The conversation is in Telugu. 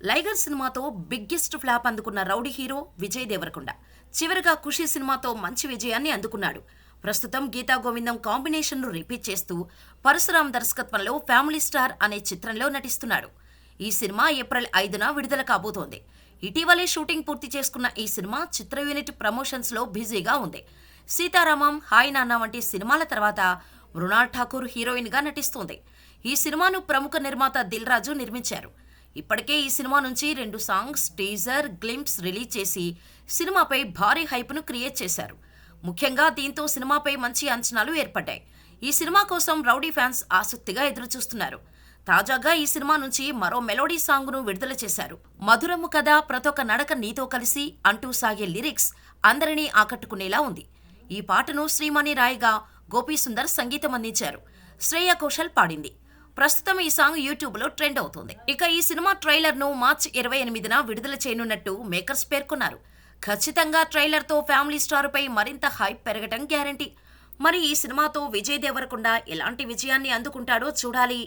లైగర్ సినిమాతో బిగ్గెస్ట్ ఫ్లాప్ అందుకున్న రౌడీ హీరో విజయ్ దేవరకొండ చివరిగా ఖుషి సినిమాతో మంచి విజయాన్ని అందుకున్నాడు. ప్రస్తుతం గీతా గోవిందం కాంబినేషన్ను రిపీట్ చేస్తూ పరశురాం దర్శకత్వంలో ఫ్యామిలీ స్టార్ అనే చిత్రంలో నటిస్తున్నాడు. ఈ సినిమా ఏప్రిల్ 5న విడుదల కాబోతోంది. ఇటీవలే షూటింగ్ పూర్తి చేసుకున్న ఈ సినిమా చిత్ర యూనిట్ ప్రమోషన్స్ లో బిజీగా ఉంది. సీతారామం, హాయ్ నాన్న వంటి సినిమాల తర్వాత మృణాల్ ఠాకూర్ హీరోయిన్ గా నటిస్తోంది. ఈ సినిమాను ప్రముఖ నిర్మాత దిల్ రాజు నిర్మించారు. ఇప్పటికే ఈ సినిమా నుంచి 2 సాంగ్స్, టీజర్, గ్లింప్స్ రిలీజ్ చేసి సినిమాపై భారీ హైప్ను క్రియేట్ చేశారు. ముఖ్యంగా దీంతో సినిమాపై మంచి అంచనాలు ఏర్పడ్డాయి. ఈ సినిమా కోసం రౌడీ ఫ్యాన్స్ ఆసక్తిగా ఎదురుచూస్తున్నారు. తాజాగా ఈ సినిమా నుంచి మరో మెలోడీ సాంగ్ను విడుదల చేశారు. మధురము కథ ప్రతొక నడక నీతో కలిసి అంటూ సాగే లిరిక్స్ అందరినీ ఆకట్టుకునేలా ఉంది. ఈ పాటను శ్రీమణి రాయ్గా గోపీసుందర్ సంగీతం అందించారు. శ్రేయ ఘోషల్ పాడింది. ప్రస్తుతం ఈ సాంగ్ యూట్యూబ్లో ట్రెండ్ అవుతోంది. ఇక ఈ సినిమా ట్రైలర్ను మార్చి 28న విడుదల చేయనున్నట్టు మేకర్స్ పేర్కొన్నారు. ఖచ్చితంగా ట్రైలర్తో ఫ్యామిలీ స్టార్పై మరింత హైప్ పెరగటం గ్యారంటీ. మరి ఈ సినిమాతో విజయ్ దేవరకొండ ఎలాంటి విజయాన్ని అందుకుంటాడో చూడాలి.